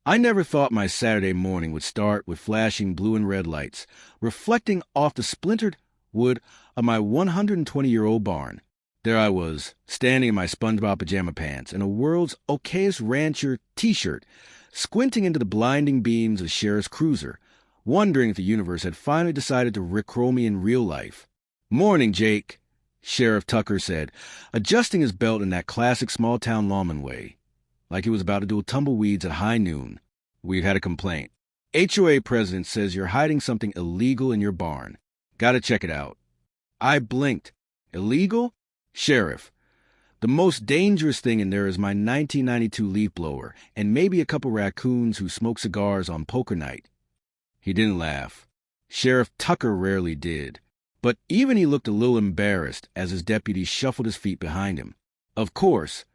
I never thought my Saturday morning would start with flashing blue and red lights, reflecting off the splintered wood of my 120-year-old barn. There I was, standing in my SpongeBob pajama pants and a World's Okayest Rancher t-shirt, squinting into the blinding beams of the sheriff's cruiser, wondering if the universe had finally decided to rickroll me in real life. "Morning, Jake," Sheriff Tucker said, adjusting his belt in that classic small-town lawman way, like he was about to do tumbleweeds at high noon. "We've had a complaint. HOA president says you're hiding something illegal in your barn. Gotta check it out." I blinked. "Illegal? Sheriff, the most dangerous thing in there is my 1992 leaf blower and maybe a couple raccoons who smoke cigars on poker night." He didn't laugh. Sheriff Tucker rarely did. But even he looked a little embarrassed as his deputy shuffled his feet behind him. Of course,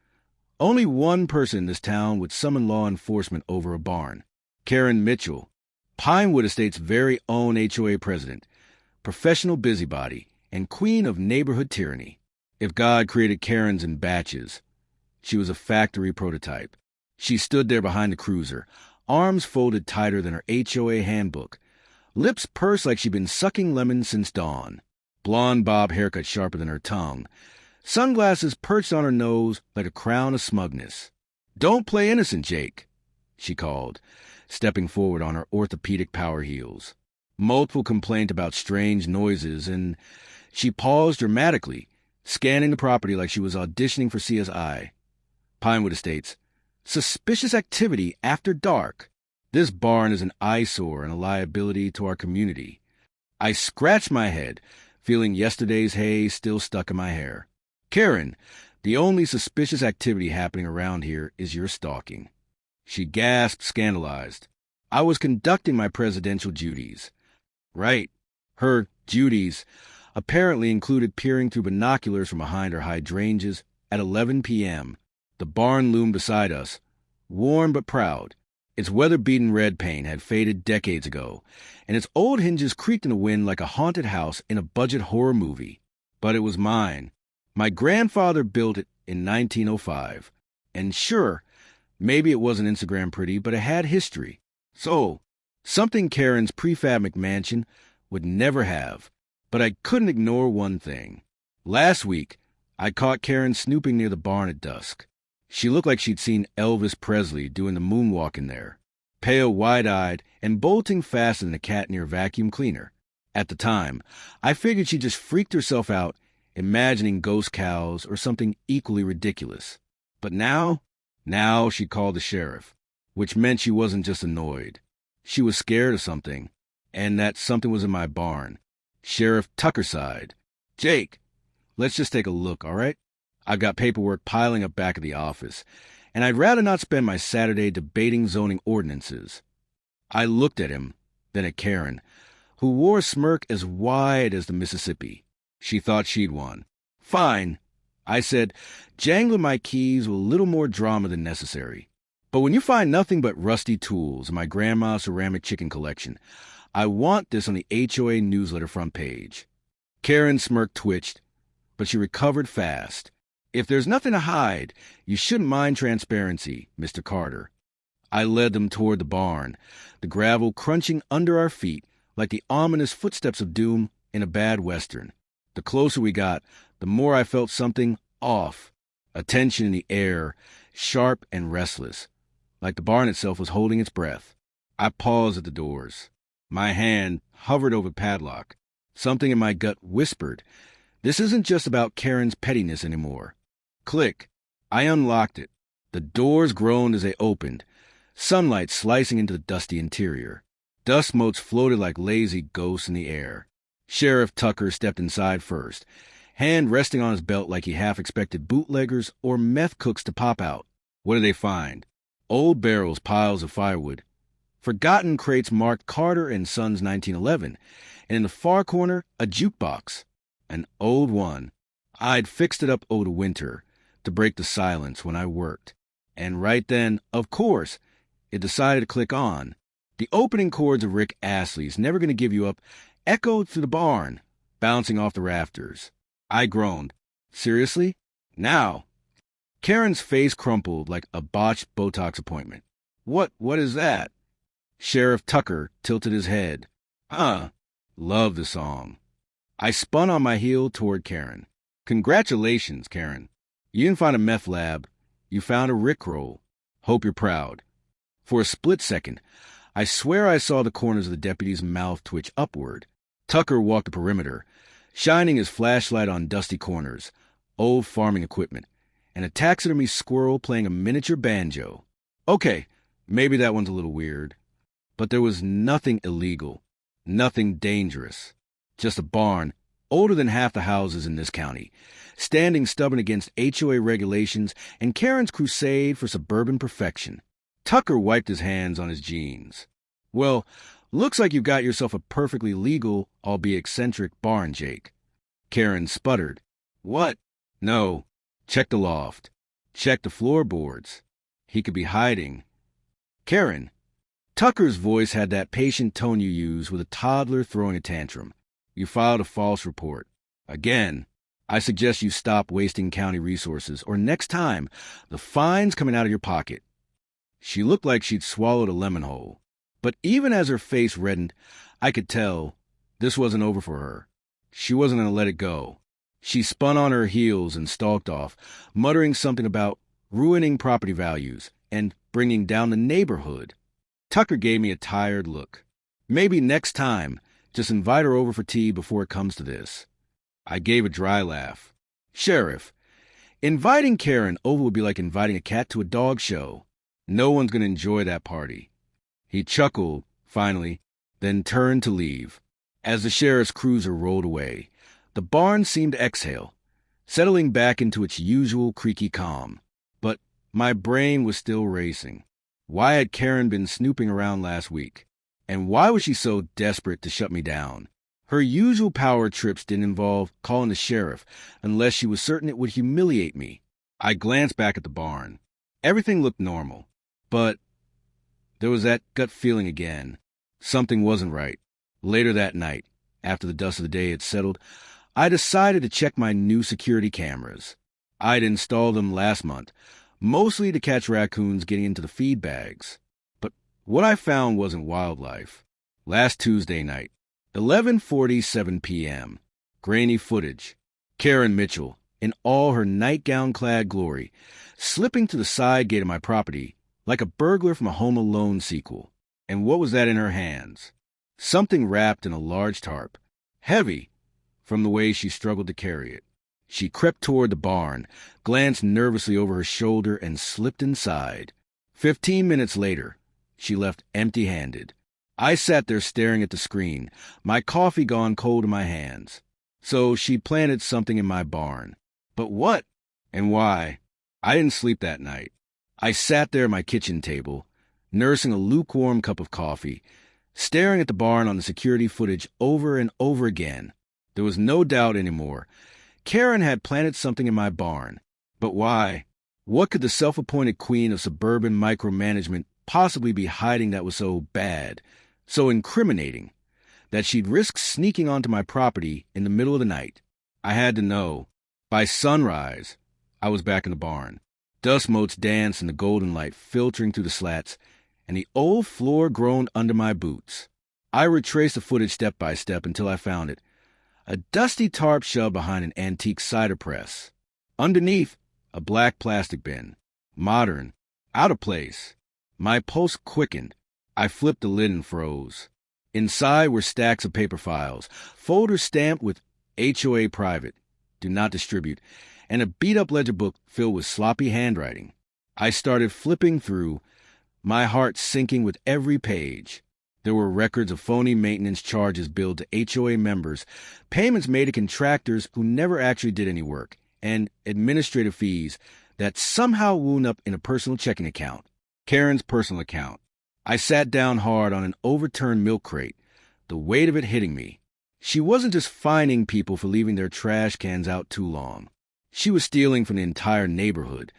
only one person in this town would summon law enforcement over a barn. Karen Mitchell, Pinewood Estate's very own HOA president, professional busybody, and queen of neighborhood tyranny. If God created Karens in batches, she was a factory prototype. She stood there behind the cruiser, arms folded tighter than her HOA handbook, lips pursed like she'd been sucking lemons since dawn, blonde bob haircut sharper than her tongue, sunglasses perched on her nose like a crown of smugness. "Don't play innocent, Jake," she called, stepping forward on her orthopedic power heels. Multiple complained about strange noises, and she paused dramatically, scanning the property like she was auditioning for CSI. Pinewood Estates. Suspicious activity after dark. This barn is an eyesore and a liability to our community. I scratched my head, feeling yesterday's hay still stuck in my hair. "Karen, the only suspicious activity happening around here is your stalking." She gasped, scandalized. I was conducting my presidential duties. Right. Her duties apparently included peering through binoculars from behind her hydrangeas at 11 p.m. The barn loomed beside us, warm but proud. Its weather-beaten red paint had faded decades ago, and its old hinges creaked in the wind like a haunted house in a budget horror movie. But it was mine. My grandfather built it in 1905. And sure, maybe it wasn't Instagram pretty, but it had history. So, something Karen's prefab McMansion would never have. But I couldn't ignore one thing. Last week, I caught Karen snooping near the barn at dusk. She looked like she'd seen Elvis Presley doing the moonwalk in there, pale, wide-eyed, and bolting faster than a cat near a vacuum cleaner. At the time, I figured she just freaked herself out, imagining ghost cows or something equally ridiculous. But now she called the sheriff, which meant she wasn't just annoyed. She was scared of something, and that something was in my barn. Sheriff Tucker sighed. "Jake, let's just take a look, all right? I've got paperwork piling up back at the office, and I'd rather not spend my Saturday debating zoning ordinances." I looked at him, then at Karen, who wore a smirk as wide as the Mississippi. She thought she'd won. "Fine," I said, jangling my keys with a little more drama than necessary. "But when you find nothing but rusty tools in my grandma's ceramic chicken collection, I want this on the HOA newsletter front page." Karen's smirk twitched, but she recovered fast. "If there's nothing to hide, you shouldn't mind transparency, Mr. Carter." I led them toward the barn, the gravel crunching under our feet like the ominous footsteps of doom in a bad western. The closer we got, the more I felt something off, a tension in the air, sharp and restless, like the barn itself was holding its breath. I paused at the doors. My hand hovered over the padlock. Something in my gut whispered, this isn't just about Karen's pettiness anymore. Click. I unlocked it. The doors groaned as they opened, sunlight slicing into the dusty interior. Dust motes floated like lazy ghosts in the air. Sheriff Tucker stepped inside first, hand resting on his belt like he half expected bootleggers or meth cooks to pop out. What did they find? Old barrels, piles of firewood. Forgotten crates marked Carter and Sons 1911, and in the far corner, a jukebox. An old one. I'd fixed it up over the winter to break the silence when I worked. And right then, of course, it decided to click on. The opening chords of Rick Astley's Never Gonna Give You Up echoed through the barn, bouncing off the rafters. I groaned. Seriously? Now? Karen's face crumpled like a botched Botox appointment. What is that? Sheriff Tucker tilted his head. Love the song. I spun on my heel toward Karen. Congratulations, Karen. You didn't find a meth lab. You found a Rickroll. Hope you're proud. For a split second, I swear I saw the corners of the deputy's mouth twitch upward. Tucker walked the perimeter, shining his flashlight on dusty corners, old farming equipment, and a taxidermy squirrel playing a miniature banjo. Okay, maybe that one's a little weird. But there was nothing illegal, nothing dangerous. Just a barn, older than half the houses in this county, standing stubborn against HOA regulations and Karen's crusade for suburban perfection. Tucker wiped his hands on his jeans. Well, looks like you've got yourself a perfectly legal, albeit eccentric, barn, Jake. Karen sputtered. What? No. Check the loft. Check the floorboards. He could be hiding. Karen. Tucker's voice had that patient tone you use with a toddler throwing a tantrum. You filed a false report. Again. I suggest you stop wasting county resources, or next time, the fine's coming out of your pocket. She looked like she'd swallowed a lemon whole. But even as her face reddened, I could tell this wasn't over for her. She wasn't going to let it go. She spun on her heels and stalked off, muttering something about ruining property values and bringing down the neighborhood. Tucker gave me a tired look. Maybe next time, just invite her over for tea before it comes to this. I gave a dry laugh. Sheriff, inviting Karen over would be like inviting a cat to a dog show. No one's going to enjoy that party. He chuckled, finally, then turned to leave. As the sheriff's cruiser rolled away, the barn seemed to exhale, settling back into its usual creaky calm. But my brain was still racing. Why had Karen been snooping around last week? And why was she so desperate to shut me down? Her usual power trips didn't involve calling the sheriff unless she was certain it would humiliate me. I glanced back at the barn. Everything looked normal, but there was that gut feeling again. Something wasn't right. Later that night, after the dust of the day had settled, I decided to check my new security cameras. I'd installed them last month, mostly to catch raccoons getting into the feed bags. But what I found wasn't wildlife. Last Tuesday night, 11:47 p.m., grainy footage. Karen Mitchell, in all her nightgown-clad glory, slipping to the side gate of my property like a burglar from a Home Alone sequel. And what was that in her hands? Something wrapped in a large tarp, heavy from the way she struggled to carry it. She crept toward the barn, glanced nervously over her shoulder, and slipped inside. 15 minutes later, she left empty-handed. I sat there staring at the screen, my coffee gone cold in my hands. So she planted something in my barn. But what? And why? I didn't sleep that night. I sat there at my kitchen table, nursing a lukewarm cup of coffee, staring at the barn on the security footage over and over again. There was no doubt anymore. Karen had planted something in my barn. But why? What could the self-appointed queen of suburban micromanagement possibly be hiding that was so bad, so incriminating, that she'd risk sneaking onto my property in the middle of the night? I had to know. By sunrise, I was back in the barn. Dust motes danced in the golden light filtering through the slats, and the old floor groaned under my boots. I retraced the footage step by step until I found it. A dusty tarp shoved behind an antique cider press. Underneath, a black plastic bin. Modern. Out of place. My pulse quickened. I flipped the lid and froze. Inside were stacks of paper files, folders stamped with HOA Private, Do Not Distribute, and a beat-up ledger book filled with sloppy handwriting. I started flipping through, my heart sinking with every page. There were records of phony maintenance charges billed to HOA members, payments made to contractors who never actually did any work, and administrative fees that somehow wound up in a personal checking account. Karen's personal account. I sat down hard on an overturned milk crate, the weight of it hitting me. She wasn't just fining people for leaving their trash cans out too long. She was stealing from the entire neighborhood,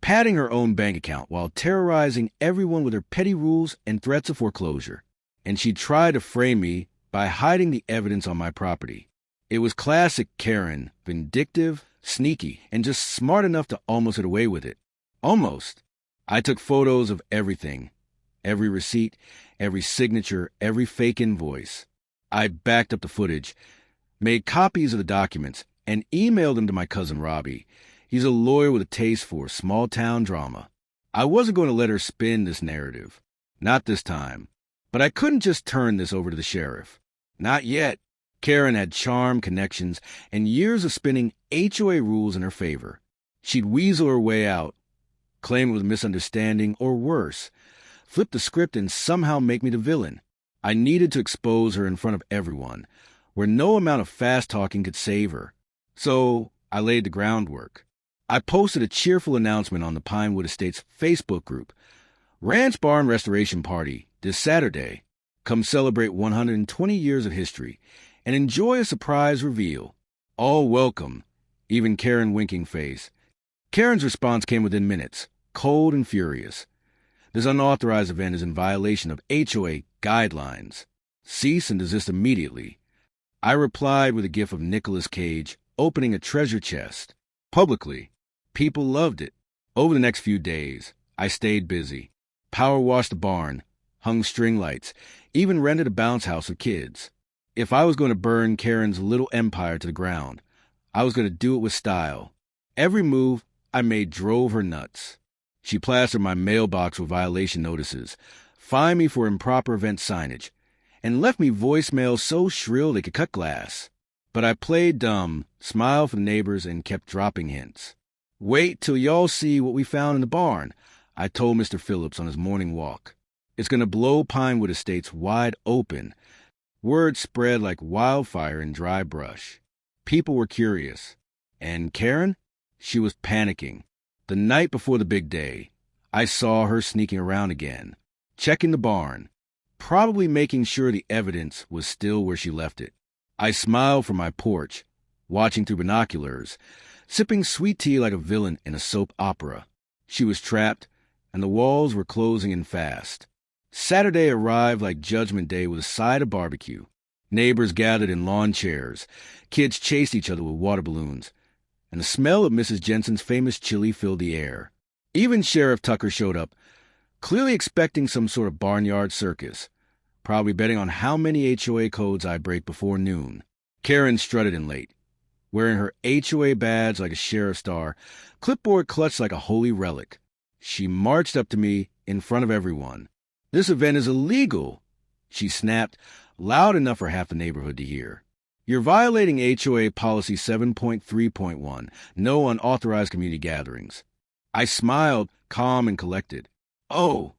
padding her own bank account while terrorizing everyone with her petty rules and threats of foreclosure. And she tried to frame me by hiding the evidence on my property. It was classic Karen, vindictive, sneaky, and just smart enough to almost get away with it. Almost. I took photos of everything, Every receipt, every signature, every fake invoice. I backed up the footage, made copies of the documents, and emailed them to my cousin Robbie. He's a lawyer with a taste for small-town drama. I wasn't going to let her spin this narrative. Not this time. But I couldn't just turn this over to the sheriff. Not yet. Karen had charm, connections, and years of spinning HOA rules in her favor. She'd weasel her way out, claim it was a misunderstanding, or worse, flip the script and somehow make me the villain. I needed to expose her in front of everyone, where no amount of fast-talking could save her. So I laid the groundwork. I posted a cheerful announcement on the Pinewood Estates Facebook group. Ranch Barn Restoration Party this Saturday. Come celebrate 120 years of history and enjoy a surprise reveal. All welcome, even Karen winking face. Karen's response came within minutes, cold and furious. This unauthorized event is in violation of HOA guidelines. Cease and desist immediately. I replied with a gif of Nicolas Cage opening a treasure chest. Publicly. People loved it. Over the next few days, I stayed busy. Power washed the barn, hung string lights, even rented a bounce house for kids. If I was going to burn Karen's little empire to the ground, I was going to do it with style. Every move I made drove her nuts. She plastered my mailbox with violation notices, fined me for improper event signage, and left me voicemails so shrill they could cut glass. But I played dumb, smiled for the neighbors, and kept dropping hints. Wait till y'all see what we found in the barn, I told Mr. Phillips on his morning walk. It's going to blow Pinewood Estates wide open. Word spread like wildfire in dry brush. People were curious. And Karen? She was panicking. The night before the big day, I saw her sneaking around again, checking the barn, probably making sure the evidence was still where she left it. I smiled from my porch, watching through binoculars, sipping sweet tea like a villain in a soap opera. She was trapped, and the walls were closing in fast. Saturday arrived like Judgment Day with a side of barbecue. Neighbors gathered in lawn chairs. Kids chased each other with water balloons. And the smell of Mrs. Jensen's famous chili filled the air. Even Sheriff Tucker showed up, clearly expecting some sort of barnyard circus, probably betting on how many HOA codes I break before noon. Karen strutted in late, wearing her HOA badge like a sheriff star, clipboard clutched like a holy relic. She marched up to me in front of everyone. "This event is illegal," she snapped, loud enough for half the neighborhood to hear. "You're violating HOA Policy 7.3.1, no unauthorized community gatherings." I smiled, calm and collected. "Oh,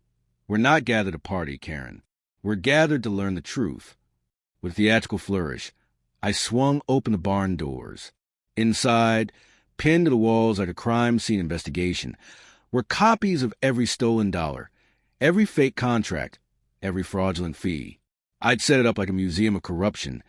we're not gathered to party, Karen. We're gathered to learn the truth." With theatrical flourish, I swung open the barn doors. Inside, pinned to the walls like a crime scene investigation, were copies of every stolen dollar, every fake contract, every fraudulent fee. I'd set it up like a museum of corruption,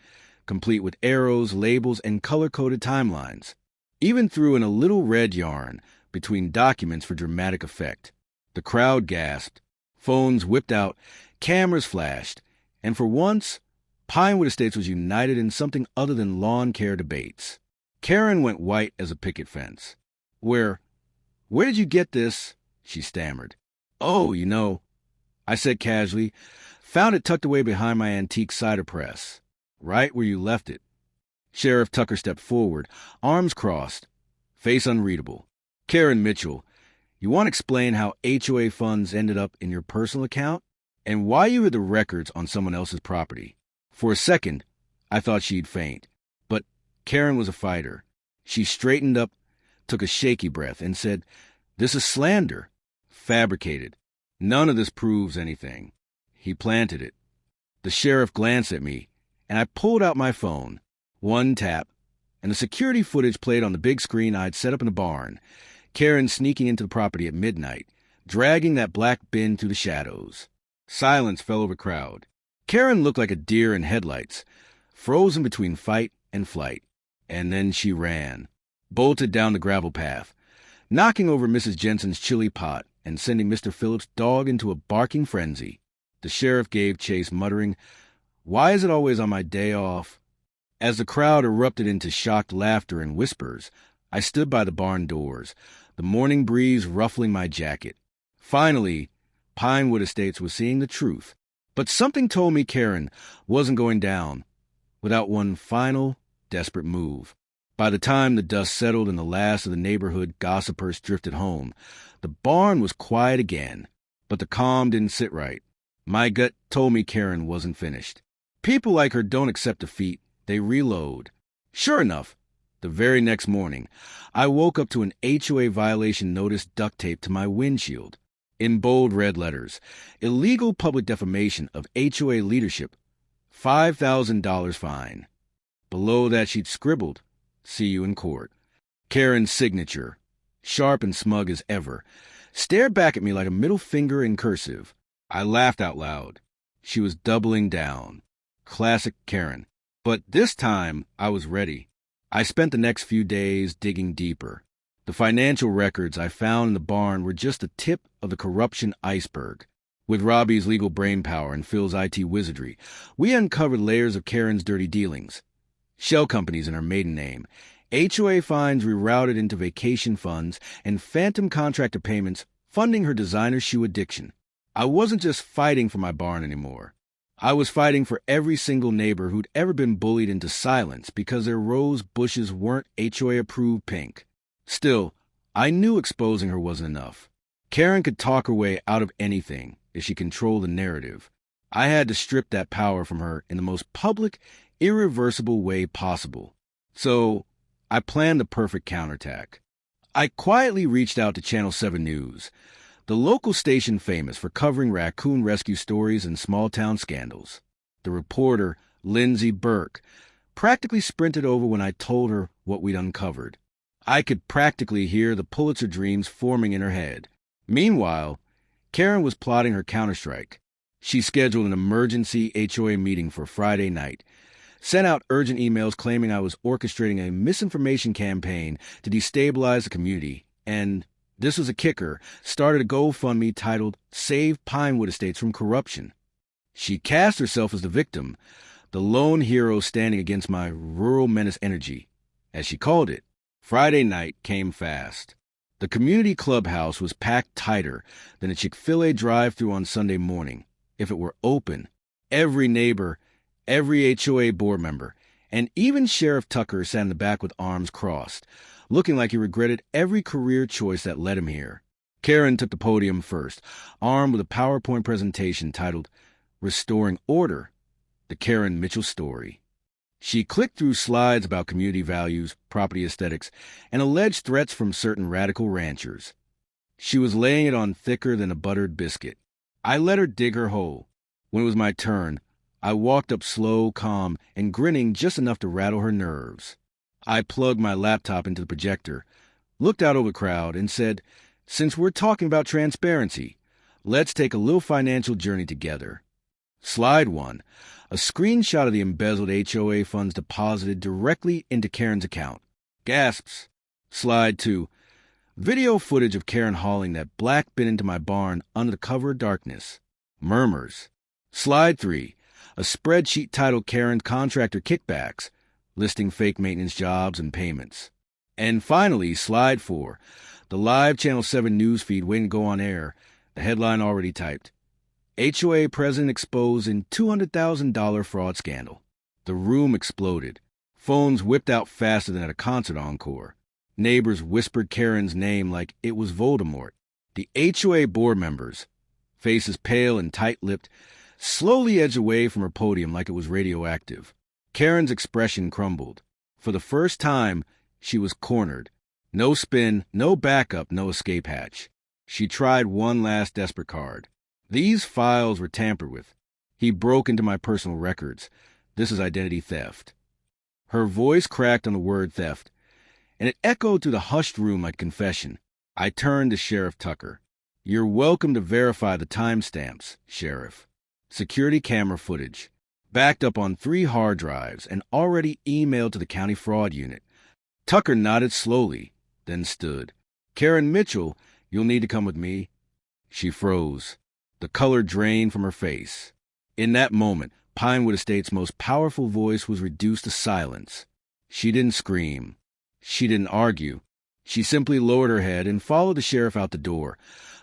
complete with arrows, labels, and color-coded timelines. Even threw in a little red yarn between documents for dramatic effect. The crowd gasped, phones whipped out, cameras flashed, and for once, Pinewood Estates was united in something other than lawn care debates. Karen went white as a picket fence. Where did you get this?" she stammered. "Oh, I said casually, "found it tucked away behind my antique cider press. Right where you left it." Sheriff Tucker stepped forward, arms crossed, face unreadable. "Karen Mitchell, you want to explain how HOA funds ended up in your personal account? And why you had the records on someone else's property?" For a second, I thought she'd faint. But Karen was a fighter. She straightened up, took a shaky breath, and said, "This is slander. Fabricated. None of this proves anything." He planted it. The sheriff glanced at me, and I pulled out my phone. One tap, and the security footage played on the big screen I'd set up in the barn. Karen sneaking into the property at midnight, dragging that black bin through the shadows. Silence fell over the crowd. Karen looked like a deer in headlights, frozen between fight and flight. And then she ran, bolted down the gravel path, knocking over Mrs. Jensen's chili pot and sending Mr. Phillips' dog into a barking frenzy. The sheriff gave chase, muttering, "Why is it always on my day off?" As the crowd erupted into shocked laughter and whispers, I stood by the barn doors, the morning breeze ruffling my jacket. Finally, Pinewood Estates was seeing the truth. But something told me Karen wasn't going down without one final, desperate move. By the time the dust settled and the last of the neighborhood gossipers drifted home, the barn was quiet again, but the calm didn't sit right. My gut told me Karen wasn't finished. People like her don't accept defeat, they reload. Sure enough, the very next morning, I woke up to an HOA violation notice duct taped to my windshield. In bold red letters, illegal public defamation of HOA leadership, $5,000 fine. Below that she'd scribbled, "See you in court." Karen's signature, sharp and smug as ever, stared back at me like a middle finger in cursive. I laughed out loud. She was doubling down. Classic Karen. But this time, I was ready. I spent the next few days digging deeper. The financial records I found in the barn were just the tip of the corruption iceberg. With Robbie's legal brainpower and Phil's IT wizardry, we uncovered layers of Karen's dirty dealings. Shell companies in her maiden name, HOA fines rerouted into vacation funds, and phantom contractor payments funding her designer shoe addiction. I wasn't just fighting for my barn anymore. I was fighting for every single neighbor who'd ever been bullied into silence because their rose bushes weren't HOA-approved pink. Still, I knew exposing her wasn't enough. Karen could talk her way out of anything if she controlled the narrative. I had to strip that power from her in the most public, irreversible way possible. So, I planned the perfect counterattack. I quietly reached out to Channel 7 News, the local station famous for covering raccoon rescue stories and small-town scandals. The reporter, Lindsay Burke, practically sprinted over when I told her what we'd uncovered. I could practically hear the Pulitzer dreams forming in her head. Meanwhile, Karen was plotting her counterstrike. She scheduled an emergency HOA meeting for Friday night, sent out urgent emails claiming I was orchestrating a misinformation campaign to destabilize the community, and, this was a kicker, started a GoFundMe titled Save Pinewood Estates from Corruption. She cast herself as the victim, the lone hero standing against my rural menace energy, as she called it. Friday night came fast. The community clubhouse was packed tighter than a Chick-fil-A drive-thru on Sunday morning. If it were open, every neighbor, every HOA board member, and even Sheriff Tucker sat in the back with arms crossed, looking like he regretted every career choice that led him here. Karen took the podium first, armed with a PowerPoint presentation titled Restoring Order, the Karen Mitchell Story. She clicked through slides about community values, property aesthetics, and alleged threats from certain radical ranchers. She was laying it on thicker than a buttered biscuit. I let her dig her hole. When it was my turn, I walked up slow, calm, and grinning just enough to rattle her nerves. I plugged my laptop into the projector, looked out over the crowd, and said, "Since we're talking about transparency, let's take a little financial journey together." Slide 1, a screenshot of the embezzled HOA funds deposited directly into Karen's account. Gasps. Slide 2, video footage of Karen hauling that black bin into my barn under the cover of darkness. Murmurs. Slide 3, a spreadsheet titled Karen's Contractor Kickbacks, listing fake maintenance jobs and payments. And finally, Slide 4, the live Channel 7 news feed waiting to go on air, the headline already typed. HOA president exposed in $200,000 fraud scandal. The room exploded. Phones whipped out faster than at a concert encore. Neighbors whispered Karen's name like it was Voldemort. The HOA board members, faces pale and tight-lipped, slowly edged away from her podium like it was radioactive. Karen's expression crumbled. For the first time, she was cornered. No spin, no backup, no escape hatch. She tried one last desperate card. These files were tampered with. He broke into my personal records. This is identity theft. Her voice cracked on the word theft, and it echoed through the hushed room like confession. I turned to Sheriff Tucker. "You're welcome to verify the timestamps, Sheriff." Security camera footage, backed up on 3 hard drives and already emailed to the county fraud unit. Tucker nodded slowly, then stood. "Karen Mitchell, you'll need to come with me." She froze. The color drained from her face. In that moment, Pinewood Estates' most powerful voice was reduced to silence. She didn't scream. She didn't argue. She simply lowered her head and followed the sheriff out the door.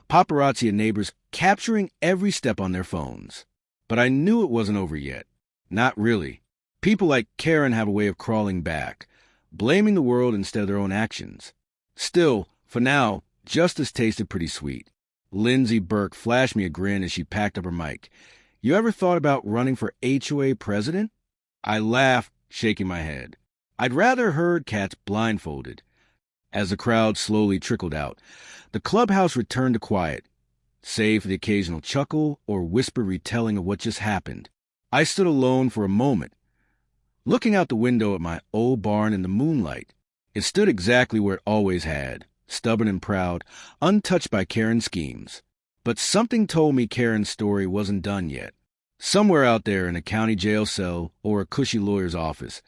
Paparazzi and neighbors capturing every step on their phones. But I knew it wasn't over yet. Not really. People like Karen have a way of crawling back, blaming the world instead of their own actions. Still, for now, justice tasted pretty sweet. Lindsay Burke flashed me a grin as she packed up her mic. "You ever thought about running for HOA president?" I laughed, shaking my head. I'd rather herd cats blindfolded. As the crowd slowly trickled out, the clubhouse returned to quiet, save for the occasional chuckle or whispered retelling of what just happened. I stood alone for a moment, looking out the window at my old barn in the moonlight. It stood exactly where it always had, stubborn and proud, untouched by Karen's schemes. But something told me Karen's story wasn't done yet. Somewhere out there in a county jail cell or a cushy lawyer's office,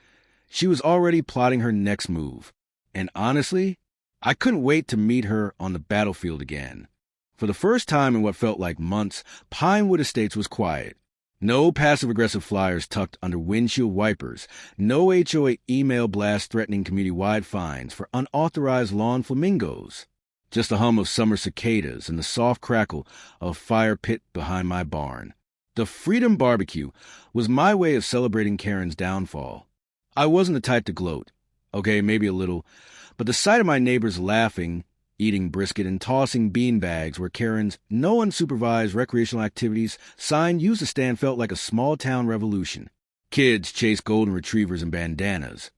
she was already plotting her next move. And honestly, I couldn't wait to meet her on the battlefield again. For the first time in what felt like months, Pinewood Estates was quiet. No passive-aggressive flyers tucked under windshield wipers, no HOA email blast threatening community-wide fines for unauthorized lawn flamingos. Just the hum of summer cicadas and the soft crackle of a fire pit behind my barn. The Freedom Barbecue was my way of celebrating Karen's downfall. I wasn't the type to gloat. Okay, maybe a little, but the sight of my neighbors laughing, eating brisket, and tossing bean bags where Karen's no unsupervised recreational activities sign used to stand felt like a small-town revolution. Kids chased golden retrievers and bandanas.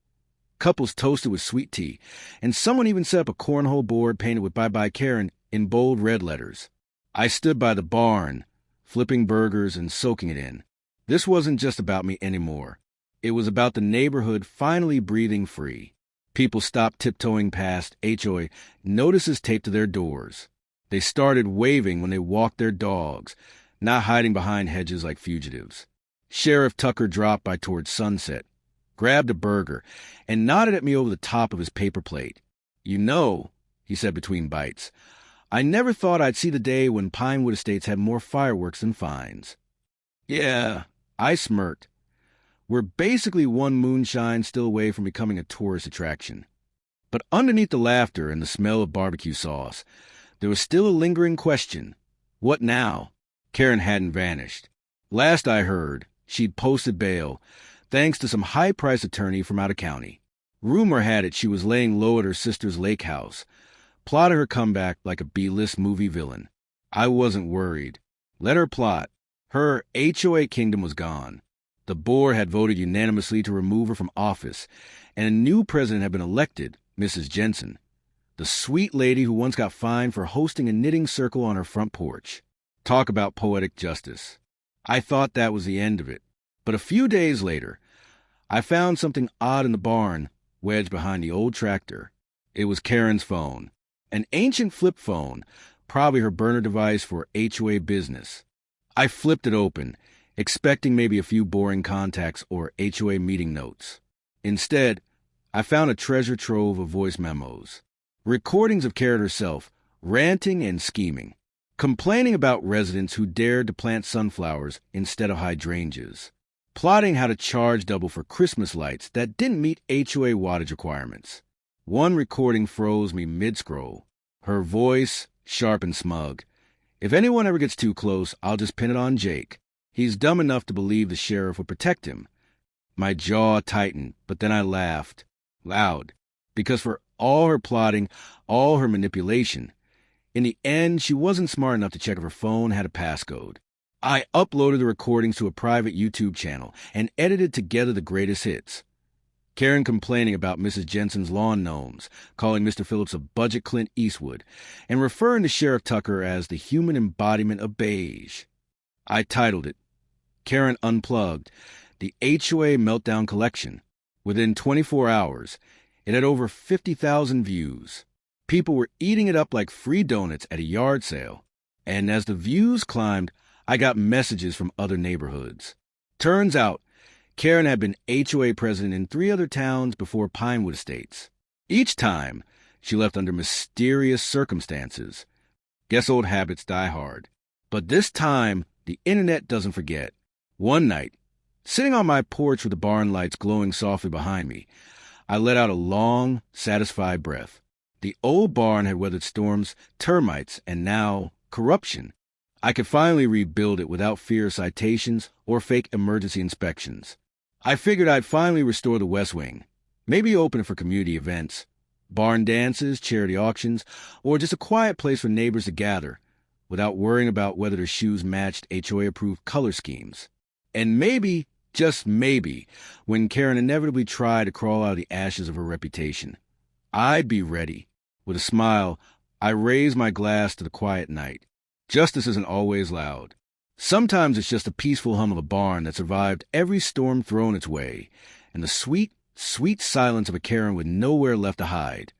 Couples toasted with sweet tea, and someone even set up a cornhole board painted with Bye Bye Karen in bold red letters. I stood by the barn, flipping burgers and soaking it in. This wasn't just about me anymore. It was about the neighborhood finally breathing free. People stopped tiptoeing past HOA notices taped to their doors. They started waving when they walked their dogs, not hiding behind hedges like fugitives. Sheriff Tucker dropped by towards sunset, grabbed a burger, and nodded at me over the top of his paper plate. "You know," he said between bites, "I never thought I'd see the day when Pinewood Estates had more fireworks than fines." "Yeah," I smirked. "We're basically one moonshine still away from becoming a tourist attraction." But underneath the laughter and the smell of barbecue sauce, there was still a lingering question. What now? Karen hadn't vanished. Last I heard, she'd posted bail, thanks to some high-priced attorney from out of county. Rumor had it she was laying low at her sister's lake house, plotted her comeback like a B-list movie villain. I wasn't worried. Let her plot. Her HOA kingdom was gone. The board had voted unanimously to remove her from office, and a new president had been elected, Mrs. Jensen, the sweet lady who once got fined for hosting a knitting circle on her front porch. Talk about poetic justice. I thought that was the end of it. But a few days later, I found something odd in the barn, wedged behind the old tractor. It was Karen's phone, an ancient flip phone, probably her burner device for HOA business. I flipped it open, expecting maybe a few boring contacts or HOA meeting notes. Instead, I found a treasure trove of voice memos, recordings of Karen herself, ranting and scheming, complaining about residents who dared to plant sunflowers instead of hydrangeas, plotting how to charge double for Christmas lights that didn't meet HOA wattage requirements. One recording froze me mid-scroll, her voice sharp and smug. "If anyone ever gets too close, I'll just pin it on Jake. He's dumb enough to believe the sheriff would protect him." My jaw tightened, but then I laughed, loud, because for all her plotting, all her manipulation, in the end, she wasn't smart enough to check if her phone had a passcode. I uploaded the recordings to a private YouTube channel and edited together the greatest hits. Karen complaining about Mrs. Jensen's lawn gnomes, calling Mr. Phillips a budget Clint Eastwood, and referring to Sheriff Tucker as the human embodiment of beige. I titled it, Karen Unplugged, the HOA Meltdown Collection. Within 24 hours, it had over 50,000 views. People were eating it up like free donuts at a yard sale. And as the views climbed, I got messages from other neighborhoods. Turns out, Karen had been HOA president in 3 other towns before Pinewood Estates. Each time, she left under mysterious circumstances. Guess old habits die hard. But this time, the internet doesn't forget. One night, sitting on my porch with the barn lights glowing softly behind me, I let out a long, satisfied breath. The old barn had weathered storms, termites, and now corruption. I could finally rebuild it without fear of citations or fake emergency inspections. I figured I'd finally restore the West Wing, maybe open it for community events, barn dances, charity auctions, or just a quiet place for neighbors to gather without worrying about whether their shoes matched HOA-approved color schemes. And maybe, just maybe, when Karen inevitably tried to crawl out of the ashes of her reputation, I'd be ready. With a smile, I raised my glass to the quiet night. Justice isn't always loud. Sometimes it's just the peaceful hum of a barn that survived every storm thrown its way, and the sweet, sweet silence of a Karen with nowhere left to hide.